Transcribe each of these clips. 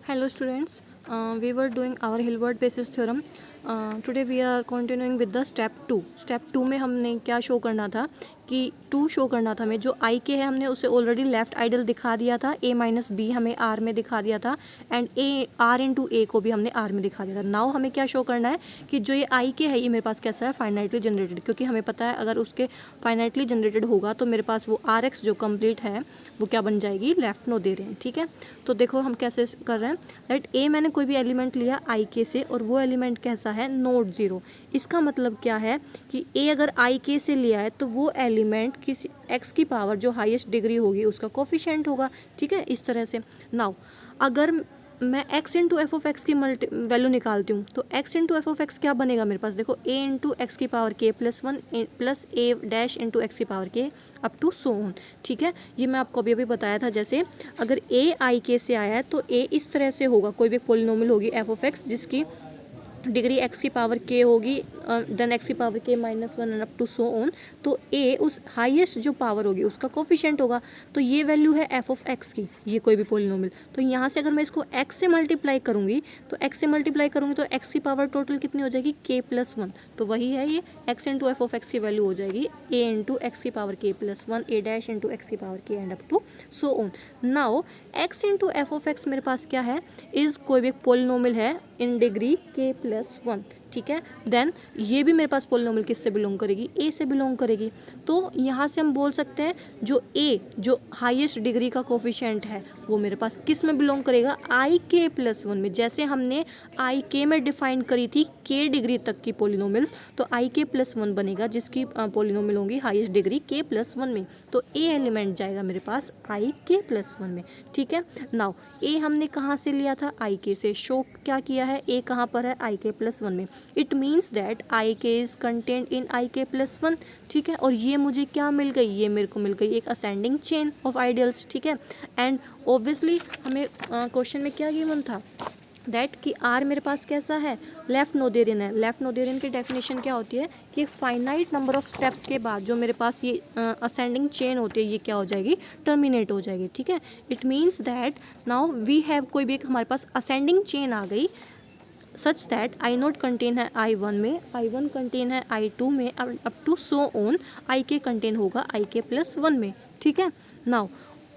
Hello students, we were doing our Hilbert basis theorem. Today we are continuing with the step 2. Step 2 में हमने क्या show करना था कि 2 शो करना था हमें, जो आई के है हमने उसे ऑलरेडी लेफ्ट आइडल दिखा दिया था, a माइनस बी हमें आर में दिखा दिया था एंड ए आर इंटू ए को भी हमने आर में दिखा दिया था. नाउ हमें क्या शो करना है कि जो ये आई के है ये मेरे पास कैसा है, फाइनाइटली जनरेटेड, क्योंकि हमें पता है अगर उसके फाइनाइटली जनरेटेड होगा तो मेरे पास वो आर एक्स जो कंप्लीट है वो क्या बन जाएगी, लेफ्ट नो दे रहे हैं. ठीक है, तो देखो हम कैसे कर रहे हैं. दैट ए मैंने कोई भी एलिमेंट लिया आई के से और वो एलिमेंट कैसा है, नोड 0. इसका मतलब क्या है कि ए अगर आई के से लिया है तो वो एलिमेंट किसी एक्स की पावर जो हाईएस्ट डिग्री होगी उसका कोफिशिएंट होगा. ठीक है, इस तरह से. नाउ अगर मैं x into F of x की वैल्यू निकालती हूँ तो x into F of X क्या बनेगा मेरे पास, देखो a इंटू एक्स की पावर k प्लस 1 प्लस a डैश इंटू एक्स की power k up to so on. ठीक है, ये मैं आपको अभी बताया था. जैसे अगर a आई के से आया है तो a इस तरह से होगा, कोई भी पोलिनोमियल होगी एफ ऑफ एक्स जिसकी डिग्री एक्स की पावर के होगी, देन एक्स की पावर के minus 1 up to so on. तो ए उस हाईएस्ट जो पावर होगी उसका कोफिशिएंट होगा. तो ये वैल्यू है एफ ऑफ एक्स की, ये कोई भी पोलिनोमियल. तो यहाँ से अगर मैं इसको एक्स से मल्टीप्लाई करूँगी तो एक्स से मल्टीप्लाई करूँगी तो एक्स की पावर टोटल कितनी हो जाएगी, के प्लस 1. तो वही है ये x into F of x की वैल्यू हो जाएगी ए इंटू एक्स की पावर के plus 1 a dash into x की पावर के and up to so on. Now x into F of x मेरे पास क्या है, इज कोई भी पोलिनोमियल है इन डिग्री के प्लस 1. ठीक है, देन ये भी मेरे पास पोलिनोमियल किससे बिलोंग करेगी, ए से बिलोंग करेगी. तो यहाँ से हम बोल सकते हैं जो ए जो हाईएस्ट डिग्री का कोफिशिएंट है वो मेरे पास किस में बिलोंग करेगा, आई के प्लस 1 में. जैसे हमने आई के में डिफाइन करी थी के डिग्री तक की पोलिनोमियल्स, तो आई के प्लस 1 बनेगा जिसकी पोलिनोमियल होंगी हाईएस्ट डिग्री के प्लस 1 में. तो ए एलिमेंट जाएगा मेरे पास आई के प्लस 1 में. ठीक है, नाउ ए हमने कहाँ से लिया था, आई के से. शो क्या किया है, ए कहाँ पर है, आई के प्लस 1 में. इट मीन्स दैट आई के इज कंटेंट इन आई के प्लस 1. ठीक है, और ये मुझे क्या मिल गई, ये मेरे को मिल गई एक असेंडिंग चेन ऑफ आइडियल्स. ठीक है, एंड ऑब्वियसली हमें क्वेश्चन में क्या गिवन था, दैट कि आर मेरे पास कैसा है, लेफ्ट नोदेरियन है. लेफ्ट नोदेरियन की डेफिनेशन क्या होती है कि एक फाइनाइट नंबर ऑफ स्टेप्स के बाद जो मेरे पास ये असेंडिंग चेन होती है ये क्या हो जाएगी, टर्मिनेट हो जाएगी. ठीक है, it means that now we have कोई भी एक हमारे पास असेंडिंग चेन आ गई such that I naught contain है आई वन में, आई वन कंटेन है आई टू में, up to so on I k contain होगा आई के प्लस 1 में. ठीक है, नाउ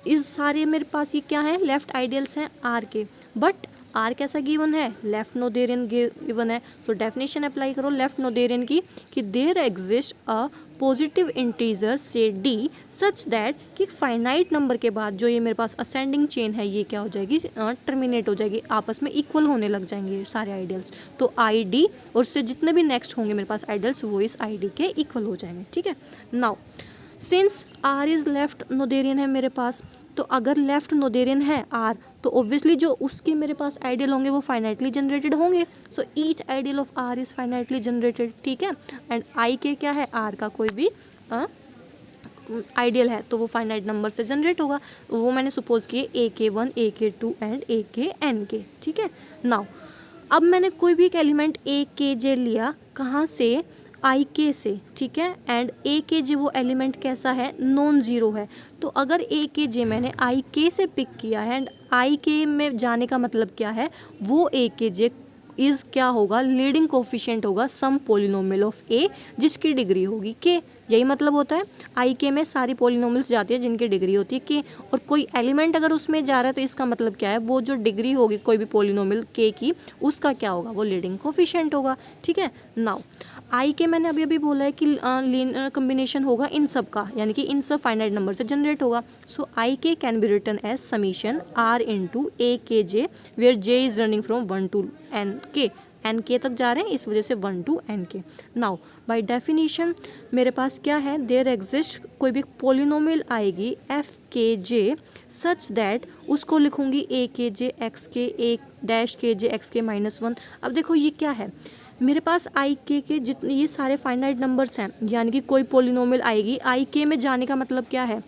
इस सारे मेरे पास ये क्या है, लेफ्ट आइडियल्स हैं आर के. बट आर कैसा गिवन है, लेफ्ट नोदेरियन गिवन है. तो डेफिनेशन अप्लाई करो लेफ्ट नोदेरियन की कि there exist a positive integer say d such that कि फाइनाइट नंबर के बाद जो ये मेरे पास असेंडिंग चेन है ये क्या हो जाएगी, टर्मिनेट हो जाएगी, आपस में इक्वल होने लग जाएंगे सारे आइडियल्स. तो आई डी और उससे जितने भी नेक्स्ट होंगे मेरे पास आइडियल्स वो इस आई डी के इक्वल हो जाएंगे. ठीक है, now since R is left Noetherian है मेरे पास, तो अगर लेफ्ट नोदेरियन है आर तो ऑब्वियसली जो उसके मेरे पास आइडियल होंगे वो फाइनाइटली जनरेटेड होंगे. So each ideal of R is finitely generated. ठीक है, एंड आई के क्या है, आर का कोई भी आइडियल है तो वो फाइनाइट नंबर से जनरेट होगा. वो मैंने सपोज किए ए के 1 ए के 2 एंड ए के एन के. ठीक है, नाउ अब मैंने कोई भी एक एलिमेंट ए के जे लिया, कहाँ से, आई के से. ठीक है, एंड ए के जे वो एलिमेंट कैसा है, नॉन ज़ीरो है. तो अगर ए के जे मैंने आई के से पिक किया है एंड आई के में जाने का मतलब क्या है, वो ए के जे इज़ क्या होगा, लीडिंग कोफिशिएंट होगा सम पोलिनोमियल ऑफ ए जिसकी डिग्री होगी के. यही मतलब होता है आई के में सारी पोलिनोमियल्स जाती है जिनकी डिग्री होती है के, और कोई एलिमेंट अगर उसमें जा रहा है तो इसका मतलब क्या है, वो जो डिग्री होगी कोई भी पोलिनोमियल के की उसका क्या होगा, वो लीडिंग कोफिशिएंट होगा. ठीक है, नाउ आई के मैंने अभी अभी बोला है कि लीनियर कम्बिनेशन होगा इन सब का, यानी कि इन सब फाइनाइट नंबर से जनरेट होगा. So I K can be written as summation R into A K J where J is running from 1 to N K. N K तक जा रहे हैं इस वजह से 1 to N K. Now by definition मेरे पास क्या है, देयर एग्जिस्ट कोई भी पोलिनोमियल आएगी F K J such that उसको लिखूंगी ए के जे एक्स के ए डैश के जे एक्स के माइनस 1. अब देखो ये क्या है, मेरे पास आई के जितने ये सारे फाइनाइट नंबर्स हैं, यानी कि कोई पोलिनोमियल आएगी आई के में जाने का मतलब क्या है,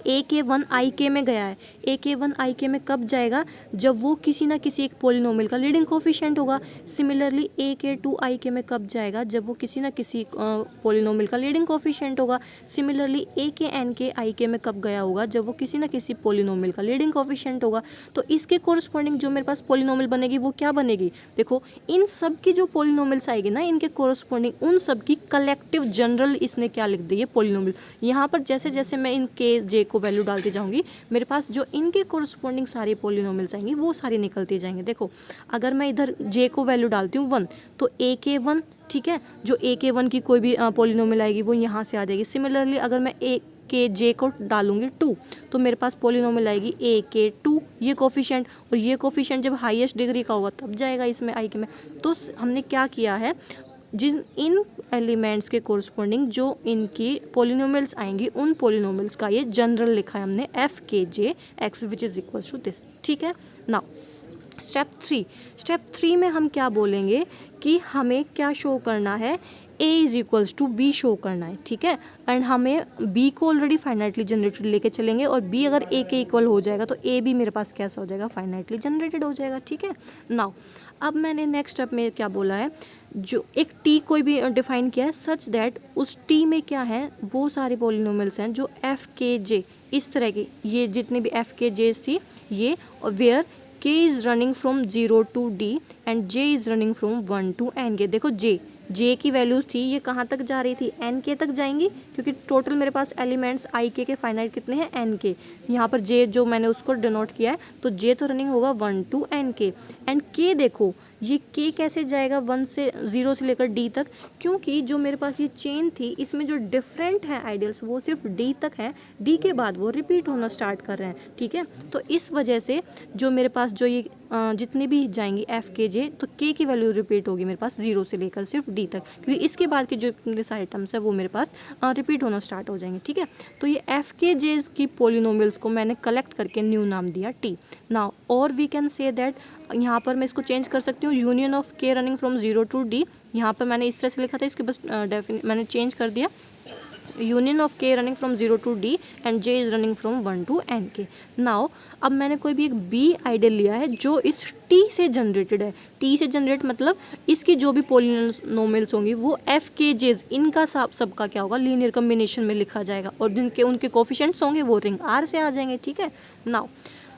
ए के वन आई के में गया है, ए के वन आई के में कब जाएगा, जब वो किसी ना किसी एक पोलिनोमियल का लीडिंग कोफिशिएंट होगा। सिमिलरली ए के टू आई के में कब जाएगा, जब वो किसी ना किसी पोलिनोमियल का लीडिंग कोफिशिएंट होगा। सिमिलरली ए के एन के आई के में कब गया होगा, जब वो किसी ना किसी पोलिनोमियल का लीडिंग कोफिशिएंट होगा। तो इसके कोरस्पॉन्डिंग जो मेरे पास पोलिनोमियल बनेगी वो क्या बनेगी, देखो इन सब की जो पोलिनोमियल्स आएगी ना, इनके कोरस्पॉन्डिंग उन सब की कलेक्टिव जनरल इसने क्या लिख दी है, पोलिनोमियल। यहाँ पर जैसे जैसे मैं इन के जे को वैल्यू डालती जाऊंगी, मेरे पास जो इनके कोरस्पॉन्डिंग सारे पोलिनोमियल्स आएंगी वो सारी निकलती जाएंगे। देखो अगर मैं इधर जे को वैल्यू डालती हूँ 1, तो ए के 1, ठीक है, जो ए के 1 की कोई भी पोलिनोमियल आएगी वो यहाँ से आ जाएगी। सिमिलरली अगर मैं ए के जे को डालूंगी 2, तो मेरे पास पोलिनोमियल आएगी ए के 2, ये कोफिशिएंट, और ये कोफिशिएंट जब हाईएस्ट डिग्री का होगा तब जाएगा इसमें आई के में। तो हमने क्या किया है, जिन इन एलिमेंट्स के कोरस्पॉन्डिंग जो इनकी पोलिनोमियल्स आएंगी उन पोलिनोमियल्स का ये जनरल लिखा है हमने F K J X which is equal to this, ठीक है। नाउ स्टेप 3 में हम क्या बोलेंगे कि हमें क्या शो करना है, a is equals to B show करना है, ठीक है। एंड हमें b को ऑलरेडी फाइनाइटली जनरेटेड लेके चलेंगे, और b अगर a के इक्वल हो जाएगा तो a भी मेरे पास कैसा हो जाएगा, फाइनाइटली जनरेटेड हो जाएगा, ठीक है। नाउ अब मैंने नेक्स्ट स्टेप में क्या बोला है, जो एक t कोई भी डिफाइन किया है सच दैट उस t में क्या है, वो सारे पोलिनोमियल्स हैं जो एफ के जे इस तरह की, ये जितने भी एफ के जेस थी ये, where k is running from 0 to d and j is running from 1 to n के। देखो j की वैल्यूज थी ये कहाँ तक जा रही थी, n के तक जाएंगी, क्योंकि टोटल मेरे पास एलिमेंट्स i के फाइनाइट कितने हैं, n के। यहाँ पर j जो मैंने उसको डिनोट किया है, तो j तो रनिंग होगा 1 टू n के, एंड k देखो ये k कैसे जाएगा 1 से 0 से लेकर d तक, क्योंकि जो मेरे पास ये चेन थी इसमें जो डिफरेंट है आइडियल्स वो सिर्फ d तक है, d के बाद वो रिपीट होना स्टार्ट कर रहे हैं, ठीक है। तो इस वजह से जो मेरे पास जो ये जितनी भी जाएंगी एफ के जे, तो k की वैल्यू रिपीट होगी मेरे पास 0 से लेकर सिर्फ d तक, क्योंकि इसके बाद के जो मेरे सारे टर्म्स है वो मेरे पास रिपीट होना स्टार्ट हो जाएंगे, ठीक है। तो ये एफ के जेज की पोलिनोमियल्स को मैंने कलेक्ट करके न्यू नाम दिया t। नाउ और वी कैन से दैट, यहाँ पर मैं इसको चेंज कर सकती हूँ, union of k running from 0 to d, यहाँ पर मैंने इस तरह से लिखा था, इसके बस मैंने चेंज कर दिया, union of k running from 0 to d and j is running from 1 to n के। नाउ अब मैंने कोई भी एक b आइडियल लिया है जो इस t से जनरेटेड है, t से जनरेट मतलब इसकी जो भी पोलिनोमियल्स होंगी वो f के j's इनका सबका क्या होगा, लीनियर कम्बिनेशन में लिखा जाएगा, और जिनके उनके कोफिशिएंट्स होंगे वो रिंग r से आ जाएंगे, ठीक है। Now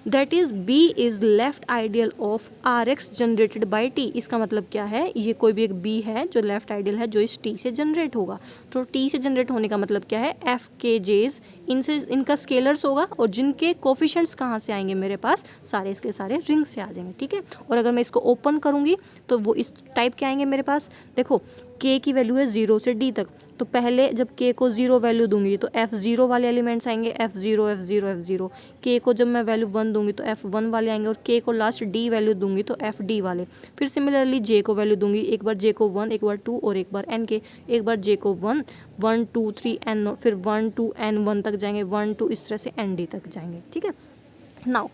that is b is left ideal of R x generated by t। इसका मतलब क्या है, ये कोई भी एक b है जो लेफ्ट आइडियल है जो इस t से जनरेट होगा। तो t से जनरेट होने का मतलब क्या है, f के जेज इनसे इनका स्केलर्स होगा, और जिनके कोफिशिएंट्स कहाँ से आएंगे मेरे पास, सारे इसके सारे रिंग से आ जाएंगे, ठीक है। और अगर मैं इसको ओपन करूँगी तो वो इस टाइप के आएंगे मेरे पास। देखो k की वैल्यू है 0 से d तक, तो पहले जब k को 0 वैल्यू दूंगी तो f0 वाले एलिमेंट्स आएंगे, f0 f0 f0। k को जब मैं वैल्यू 1 दूंगी तो f1 वाले आएंगे, और k को लास्ट d वैल्यू दूंगी तो fd वाले। फिर सिमिलरली j को वैल्यू दूंगी, एक बार j को 1, एक बार 2 और एक बार n के, एक बार j को 1 1 2 3 n, फिर 1 2 n 1 तक जाएंगे, 1 2 इस तरह से nd तक जाएंगे, ठीक है। नाउ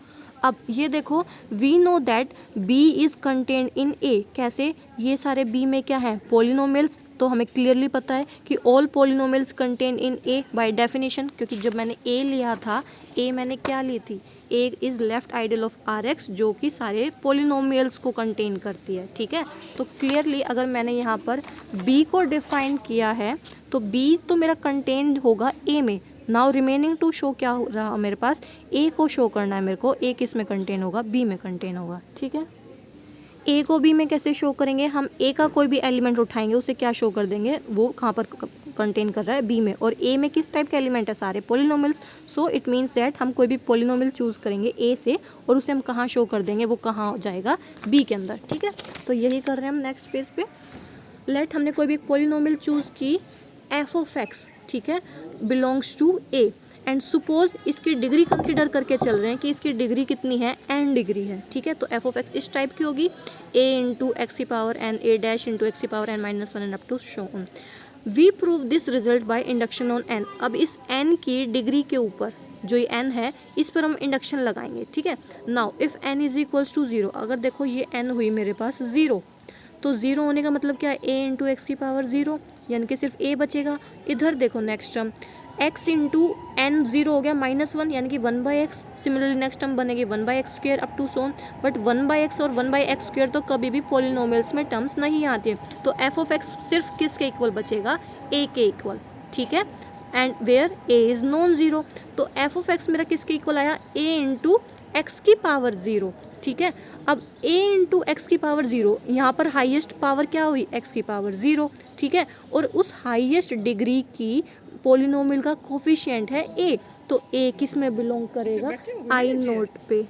अब ये देखो, we know that b is contained in a। कैसे, ये सारे b में क्या है, पोलिनोमियल्स, तो हमें क्लियरली पता है कि all polynomials contain in a by definition, क्योंकि जब मैंने a लिया था, a मैंने क्या ली थी, a is left ideal of R x, जो कि सारे पोलिनोमियल्स को कंटेन करती है, ठीक है। तो क्लियरली अगर मैंने यहाँ पर b को डिफाइन किया है तो b तो मेरा कंटेन्ड होगा a में। नाउ रिमेनिंग टू शो क्या हो रहा मेरे पास, a को शो करना है मेरे को, a किस में कंटेन होगा, b में कंटेन होगा, ठीक है। a को b में कैसे शो करेंगे, हम a का कोई भी एलिमेंट उठाएंगे उसे क्या शो कर देंगे, वो कहाँ पर कंटेन कर रहा है, b में, और a में किस टाइप के एलिमेंट है, सारे polynomials. So it means that हम कोई भी पोलिनोमियल चूज़ करेंगे a से, और उसे हम कहाँ शो कर देंगे, वो कहाँ जाएगा, b के अंदर, ठीक है। तो यही कर रहे हैं हम नेक्स्ट पेज पे। लेट हमने कोई भी एक पोलिनोमियल चूज़ की f ऑफ x, ठीक है, belongs to a, and suppose इसकी डिग्री कंसिडर करके चल रहे हैं कि इसकी डिग्री कितनी है, n डिग्री है, ठीक है। तो f ऑफ x इस टाइप की होगी, a इंटू एक्स की power n, a dash into x की power n minus 1 and up to so on. We prove this result by induction on n। अब इस n की डिग्री के ऊपर जो ये n है इस पर हम इंडक्शन लगाएंगे, ठीक है। Now if n is equals to 0, अगर देखो ये n हुई मेरे पास 0, तो 0 होने का मतलब क्या है, a इंटू एक्स की पावर 0, यानी कि सिर्फ a बचेगा। इधर देखो next term x into n zero हो गया -1 यानी कि 1/x। सिमिलरली नेक्स्ट टर्म बनेगी 1/x² up to Son. But 1/x और 1/x² तो कभी भी पॉलिनोमियल्स में टर्म्स नहीं आते, तो एफ ऑफ एक्स सिर्फ किसके इक्वल बचेगा, ए के इक्वल, ठीक है। And where a is non zero, तो एफ ऑफ एक्स मेरा किसके इक्वल आया, ए इंटू एक्स की पावर ज़ीरो, ठीक है। अब a इंटू एक्स की पावर ज़ीरो, यहाँ पर हाईएस्ट पावर क्या हुई, x की पावर ज़ीरो, ठीक है। और उस हाईएस्ट डिग्री की पॉलिनोमियल का कोफिशिएंट है a, तो a किस में बिलोंग करेगा, आई नोट पे,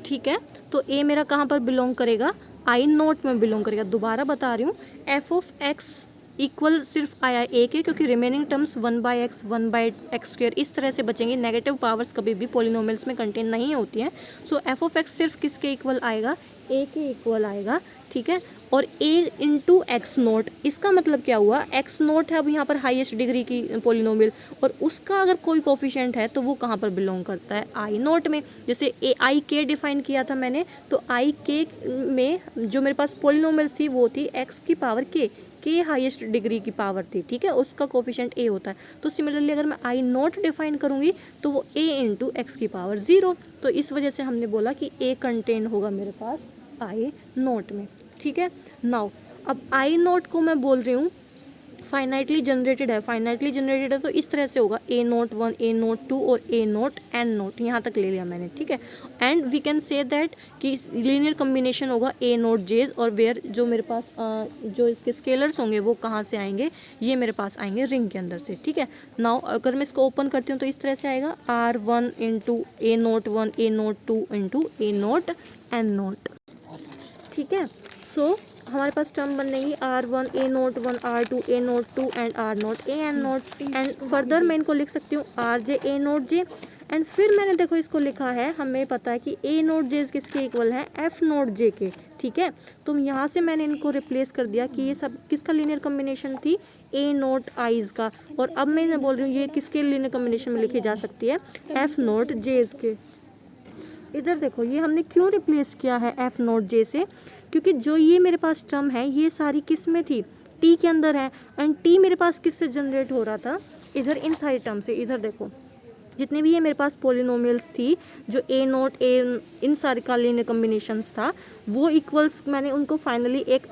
ठीक है। तो a मेरा कहाँ पर बिलोंग करेगा, आई नोट में बिलोंग करेगा। दोबारा बता रही हूँ, एफ ऑफ एक्स इक्वल सिर्फ आया ए के, क्योंकि रिमेनिंग टर्म्स 1/x 1/x² इस तरह से बचेंगे। नेगेटिव पावर्स कभी भी पॉलिनोमियल्स में कंटेन नहीं होती हैं। सो एफ ऑफ एक्स सिर्फ किसके इक्वल आएगा, ए के इक्वल आएगा, ठीक है। और ए इंटू एक्स नोट, इसका मतलब क्या हुआ, एक्स नोट है अब यहाँ पर हाईएस्ट डिग्री की पॉलिनोमियल, और उसका अगर कोई कोफिशिएंट है तो वो कहाँ पर बिलोंग करता है, आई नोट में। जैसे ए आई के डिफाइन किया था मैंने, तो आई के में जो मेरे पास पॉलिनोमियल्स थी वो थी एक्स की पावर के हाईएस्ट डिग्री की पावर थी, ठीक है, उसका कोफिशिएंट ए होता है। तो सिमिलरली अगर मैं आई नोट डिफाइन करूँगी तो वो ए इंटू एक्स की पावर ज़ीरो, तो इस वजह से हमने बोला कि ए कंटेन होगा मेरे पास आई नोट में, ठीक है। नाउ अब आई नोट को मैं बोल रही हूँ फाइनाइटली जनरेटेड है, फाइनाइटली जनरेटेड है तो इस तरह से होगा ए नोट 1 ए नोट 2 और ए नोट एन नोट, यहाँ तक ले लिया मैंने, ठीक है। And we can say that कि लीनियर कम्बिनेशन होगा ए नोट जेज, और वेयर जो मेरे पास जो इसके स्केलर्स होंगे वो कहाँ से आएंगे, ये मेरे पास आएंगे रिंग के अंदर से, ठीक है। नाउ अगर मैं इसको ओपन करती हूँ तो इस तरह से आएगा R1 into a naught 1 a naught 2 into a naught n naught, ठीक है। सो हमारे पास टर्म बनेगी R1 a naught 1 R2 a naught 2 and R naught a n naught, and further मैं इनको लिख सकती हूँ RJ ए नोट जे। एंड फिर मैंने देखो इसको लिखा है, हमें पता है कि ए नोट जे किसके इक्वल है, एफ नोट जे के, ठीक है। तो यहाँ से मैंने इनको रिप्लेस कर दिया कि ये सब किसका लीनियर कम्बिनेशन थी, ए नोट आइज का। और अब मैं बोल रही हूँ ये किसके लीनियर कम्बिनेशन में लिखी जा सकती है, एफ नोट जेज के। इधर देखो ये हमने क्यों रिप्लेस किया है एफ नोट जे से, क्योंकि जो ये मेरे पास टर्म है ये सारी किस में थी, टी के अंदर है, एंड टी मेरे पास किससे जनरेट हो रहा था, इधर इन सारी टर्म से। इधर देखो जितने भी ये मेरे पास पॉलिनोमियल्स थी, जो ए नोट ए इन सारे का लीनियर कम्बिनेशंस था, वो इक्वल्स मैंने उनको फाइनली एक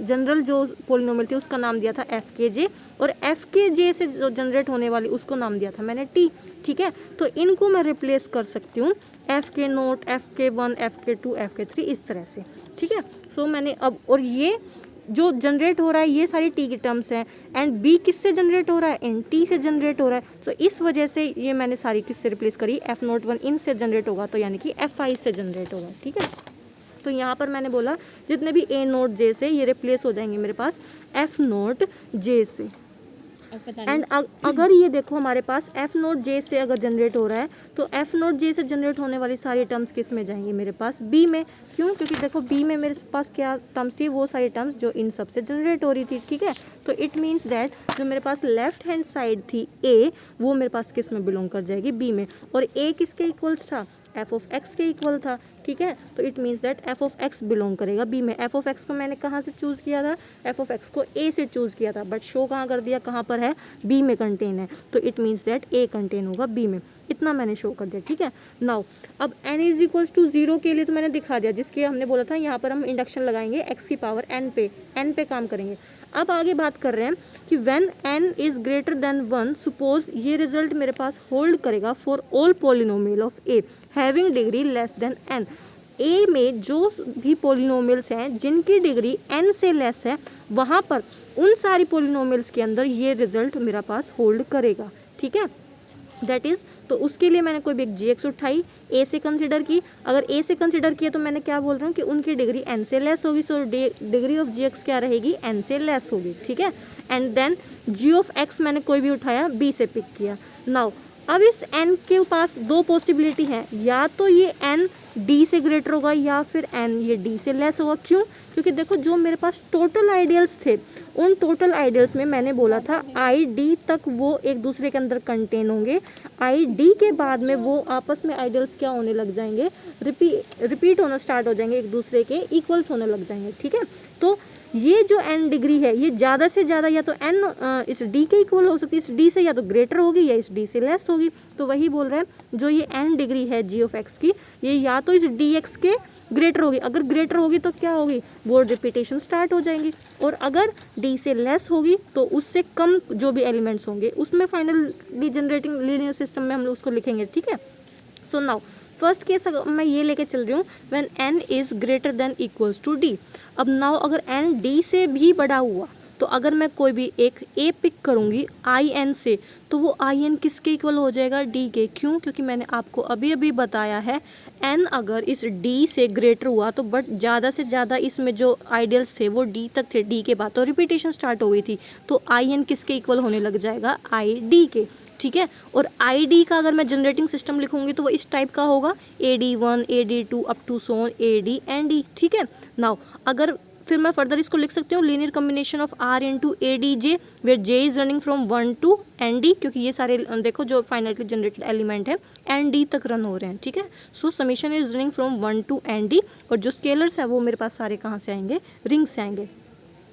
जनरल जो पॉलिनोमियल थी उसका नाम दिया था एफ के जे, और एफ के जे से जो जनरेट होने वाली उसको नाम दिया था मैंने टी, ठीक है। तो इनको मैं रिप्लेस कर सकती हूँ एफ के नोट एफ के 1 एफ के 2 एफ के 3 इस तरह से, ठीक है। सो मैंने अब, और ये जो जनरेट हो रहा है ये सारी टी की टर्म्स हैं, एंड बी किससे जनरेट हो रहा है, एन टी से जनरेट हो रहा है। सो इस वजह से ये मैंने सारी किससे रिप्लेस करी, एफ नोट 1 इन से जनरेट होगा तो यानी कि एफ आई से जनरेट होगा, ठीक है। तो यहाँ पर मैंने बोला जितने भी ए नोट जे से ये रिप्लेस हो जाएंगे मेरे पास एफ नोट जे से। एंड अगर ये देखो हमारे पास एफ नोट जे से अगर जनरेट हो रहा है तो एफ नोट जे से जनरेट होने वाली सारी टर्म्स किस में जाएंगी, मेरे पास बी में। क्यों, क्योंकि देखो बी में मेरे पास क्या टर्म्स थी, वो सारी टर्म्स जो इन सब से जनरेट हो रही थी, ठीक है। तो इट मीन्स दैट जो मेरे पास लेफ्ट हैंड साइड थी ए, वो मेरे पास किस में बिलोंग कर जाएगी, बी में। और ए किसके इक्वल्स था, एफ ऑफ एक्स के इक्वल था, ठीक है। तो it means that F of x belong करेगा बी में। एफ ऑफ एक्स को मैंने कहाँ से चूज़ किया था, एफ ऑफ एक्स को ए से चूज़ किया था, बट शो कहाँ कर दिया, कहाँ पर है, बी में कंटेन है, तो it means that A contain होगा बी में। इतना मैंने शो कर दिया, ठीक है। नाउ अब n इज इक्वल्स टू 0 के लिए तो मैंने दिखा दिया, जिसके हमने बोला था यहाँ पर हम इंडक्शन लगाएंगे एक्स की पावर n पे काम करेंगे। अब आगे बात कर रहे हैं कि when n is greater then 1, suppose ये रिजल्ट मेरे पास होल्ड करेगा for all polynomial of a having degree less then n। a में जो भी पॉलिनोमियल्स हैं जिनकी डिग्री n से लेस है, वहाँ पर उन सारी पॉलिनोमियल्स के अंदर ये रिजल्ट मेरा पास होल्ड करेगा, ठीक है। दैट इज़, तो उसके लिए मैंने कोई भी एक जी उठाई, ए से कंसिडर की। अगर ए से कंसिडर किया तो मैंने क्या बोल रहा हूँ कि उनकी डिग्री एन से लेस होगी, so degree of g x क्या रहेगी, एन से लेस होगी, ठीक है। And then g of x मैंने कोई भी उठाया, बी से पिक किया। नाउ अब इस n के पास दो पॉसिबिलिटी हैं, या तो ये n d से ग्रेटर होगा या फिर n ये d से लेस होगा। क्यों, क्योंकि देखो जो मेरे पास टोटल आइडियल्स थे, उन टोटल आइडियल्स में मैंने बोला था आई डी तक वो एक दूसरे के अंदर कंटेन होंगे, आई डी के बाद में वो आपस में आइडियल्स क्या होने लग जाएंगे, रिपीट होना स्टार्ट हो जाएंगे, एक दूसरे के इक्वल्स होने लग जाएंगे, ठीक है। तो ये जो n डिग्री है ये ज़्यादा से ज़्यादा या तो n इस d के इक्वल हो सकती है, इस d से या तो ग्रेटर होगी या इस d से लेस होगी। तो वही बोल रहा है जो ये n डिग्री है g ऑफ x की, ये या तो इस dx के ग्रेटर होगी, अगर ग्रेटर होगी तो क्या होगी, वो रिपीटेशन स्टार्ट हो जाएंगी, और अगर d से लेस होगी तो उससे कम जो भी एलिमेंट्स होंगे उसमें फाइनली जनरेटिंग लीनियर सिस्टम में हम लोग उसको लिखेंगे। ठीक है, सो नाउ फर्स्ट केस मैं ये लेके चल रही हूँ when n is greater than equals to d। अब नाउ अगर n d से भी बड़ा हुआ तो अगर मैं कोई भी एक a पिक करूँगी आई एन से, तो वो आई एन किसके इक्वल हो जाएगा, d के। क्यों, क्योंकि मैंने आपको अभी अभी बताया है n अगर इस d से ग्रेटर हुआ तो बट ज़्यादा से ज़्यादा इसमें जो आइडियल्स थे वो d तक थे, d के बाद तो रिपीटेशन स्टार्ट हो गई थी, तो आई एन किसके इक्वल होने लग जाएगा, आई डी के। ठीक है, और आई डी का अगर मैं जनरेटिंग सिस्टम लिखूंगी तो वो इस टाइप का होगा AD1 AD2 up to so on AD and D। ठीक है, नाउ अगर फिर मैं फर्दर इसको लिख सकती हूँ linear combination of R into ADJ where J is running from 1 to ND, क्योंकि ये सारे देखो जो फाइनली जनरेटेड एलिमेंट है ND तक रन हो रहे हैं। ठीक है, so summation is running from 1 to ND, और जो स्केलर्स हैं वो मेरे पास सारे कहाँ से आएंगे, रिंग से आएंगे।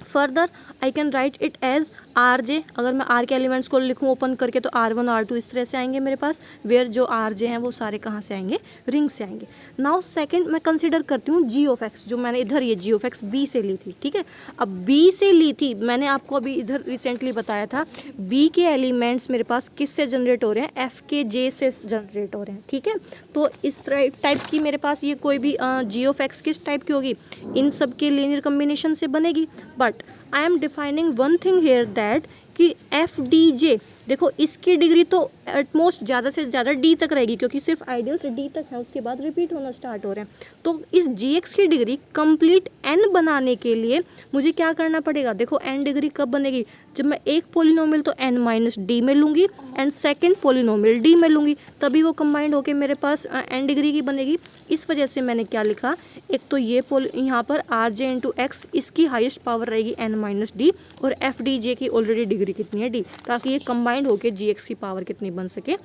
Further I can write it as R J, अगर मैं आर के एलिमेंट्स को लिखूँ ओपन करके तो R1 R2 इस तरह से आएंगे मेरे पास, वेयर जो आर जे हैं वो सारे कहाँ से आएंगे, रिंग से आएंगे। नाउ सेकंड मैं कंसिडर करती हूँ जी ऑफ एक्स, जो मैंने इधर ये जी ऑफ एक्स बी से ली थी। ठीक है, अब बी से ली थी, मैंने आपको अभी इधर रिसेंटली बताया था बी के एलिमेंट्स मेरे पास किस से जनरेट हो रहे हैं, एफ के जे से जनरेट हो रहे हैं। ठीक है, तो इस टाइप की मेरे पास ये कोई भी जी ऑफ एक्स किस टाइप की होगी, इन सब के लीनियर कम्बिनेशन से बनेगी। But I am defining one thing here that कि एफ डी जे, देखो इसकी डिग्री तो एटमोस्ट ज़्यादा से ज़्यादा डी तक रहेगी, क्योंकि सिर्फ आइडियल्स डी तक है, उसके बाद रिपीट होना स्टार्ट हो रहे हैं। तो इस जी एक्स की डिग्री कंप्लीट एन बनाने के लिए मुझे क्या करना पड़ेगा, देखो एन डिग्री कब बनेगी, जब मैं एक पोलिनोमियल तो एन माइनस डी में लूँगी एंड सेकेंड पोलिनोमियल डी में लूँगी, तभी वो कंबाइंड होकर मेरे पास एन डिग्री की बनेगी। इस वजह से मैंने क्या लिखा, एक तो ये यहाँ पर आर जे इंटू एक्स, इसकी हाइस्ट पावर रहेगी एन माइनस डी, और एफ डी जे की ऑलरेडी डिग्री कितनी है, डी, ताकि ये कंबाइंड होकर जी एक्स की पावर कितनी बन सके,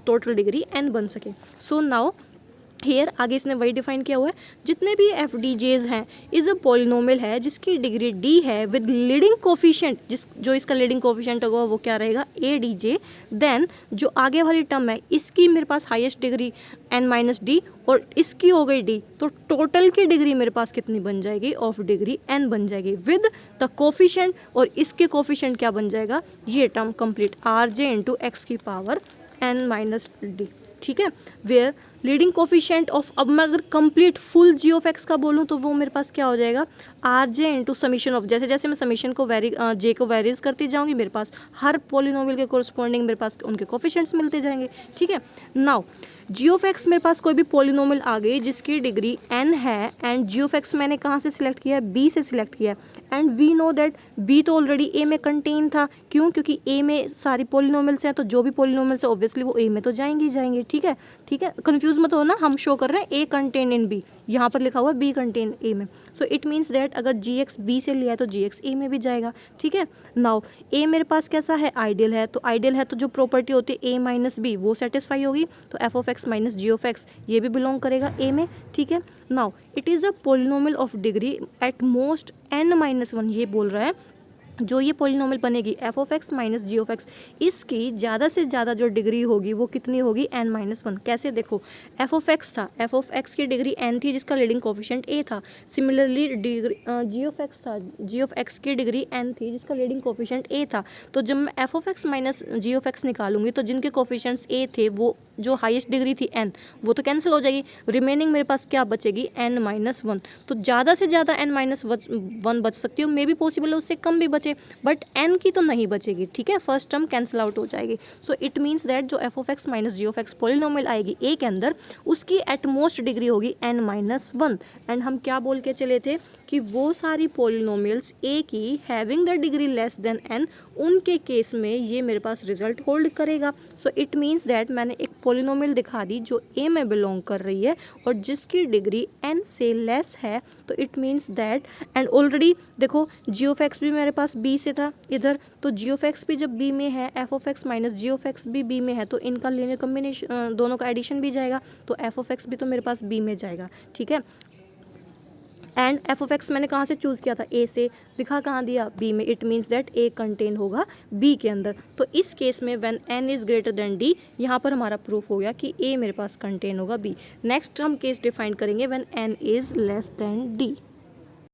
टोटल डिग्री एन बन सके। सो नाउ हेयर आगे इसने वही डिफाइन किया हुआ है, जितने भी एफ डी जेज हैं इज अ पोलिनोमियल है जिसकी डिग्री डी है विद लीडिंग कोफिशिएंट, जो इसका लीडिंग कोफिशिएंट होगा वो क्या रहेगा, ए डी जे। देन जो आगे वाली टर्म है इसकी मेरे पास highest degree N minus D, और इसकी हो गई डी, तो टोटल की डिग्री मेरे पास कितनी बन जाएगी, ऑफ डिग्री एन बन जाएगी विद द कोफिशिएंट, और इसके कोफिशिएंट क्या बन जाएगा, ये term complete R J into x की पावर एन माइनस डी। ठीक है, वेयर लीडिंग कोफिशिएंट ऑफ, अब मैं अगर complete full g of x का बोलूँ तो वो मेरे पास क्या हो जाएगा, R J into summation of, जैसे जैसे मैं समीशन को जे को वेरीज करती जाऊँगी मेरे पास हर पोलिनोमियल के कोरस्पॉन्डिंग मेरे पास उनके कोफिशिएंट्स मिलते जाएंगे। ठीक है, नाउ जी ऑफ एक्स मेरे पास कोई भी पोलिनोमियल आ गई जिसकी डिग्री एन है, एंड जी ऑफ एक्स मैंने कहाँ से सिलेक्ट किया है, बी से सिलेक्ट किया है, and we know that B तो ऑलरेडी ए में कंटेन था। क्यों, क्योंकि ए में सारी पोलिनोमियल्स हैं, तो जो भी पोलिनोमियल्स है ऑब्वियसली वो ए में तो जाएंगे ही जाएंगे। ठीक है, ठीक है, कंफ्यूज मत हो ना, हम शो कर रहे हैं ए कंटेन इन बी, यहाँ पर लिखा हुआ है बी कंटेन ए में, सो इट मीन्स दैट अगर जी एक्स बी से लिया है तो जी एक्स ए में भी जाएगा। ठीक है, नाउ ए मेरे पास कैसा है, आइडियल है, तो आइडियल है तो जो प्रॉपर्टी होती है ए माइनस बी वो सेटिस्फाई होगी, तो f of x minus ji of x ये भी बिलोंग करेगा ए में। ठीक है, now it is a polynomial of degree at most n minus one, ये बोल रहा है जो ये पोलिनोमियल बनेगी f of x minus ji of x, इसकी ज़्यादा से ज़्यादा जो डिग्री होगी वो कितनी होगी, एन माइनस वन। कैसे, देखो एफ ऑफ एक्स था, एफ ऑफ एक्स की डिग्री एन थी जिसका लीडिंग कोफिशिएंट ए था, similarly degree G of X था, जी ऑफ एक्स की डिग्री एन थी जिसका लीडिंग कोफिशिएंट ए था, तो जब मैं F of x minus ji of X निकालूंगी तो जिनके कोफिशिएंट्स ए थे वो जो हाईएस्ट डिग्री थी एन वो तो कैंसिल हो जाएगी, रिमेनिंग मेरे पास क्या बचेगी, एन माइनस वन। तो ज़्यादा से ज़्यादा एन माइनस वन बच सकती हो, मे भी पॉसिबल है उससे कम भी बचे, बट एन की तो नहीं बचेगी। ठीक है, फर्स्ट टर्म कैंसिल आउट हो जाएगी। सो इट मीन्स दैट जो f of x minus ji of x polynomial आएगी ए के अंदर उसकी एटमोस्ट डिग्री होगी एन माइनस वन, एंड हम क्या बोल के चले थे कि वो सारी पोलिनोमियल्स ए की having the degree less than n, उनके केस में ये मेरे पास रिजल्ट होल्ड करेगा। सो इट मीन्स दैट मैंने एक पोलिनोमियल दिखा दी जो ए में बिलोंग कर रही है और जिसकी डिग्री एन से लेस है, तो it means that, and already देखो जी ऑफ एक्स भी मेरे पास बी से था इधर, तो जी ऑफ एक्स भी जब बी में है, f of x minus ji of x भी बी में है, तो इनका लीनियर कॉम्बिनेशन दोनों का एडिशन भी जाएगा, तो एफ ऑफ एक्स भी तो मेरे पास बी में जाएगा। ठीक है, एंड एफ ऑफ एक्स मैंने कहाँ से चूज़ किया था, ए से, दिखा कहाँ दिया, बी में, it means that A contain होगा बी के अंदर। तो इस केस में when an is greater than D, यहाँ पर हमारा प्रूफ हो गया कि ए मेरे पास कंटेन होगा बी। नेक्स्ट हम केस डिफाइन करेंगे when an is less than D.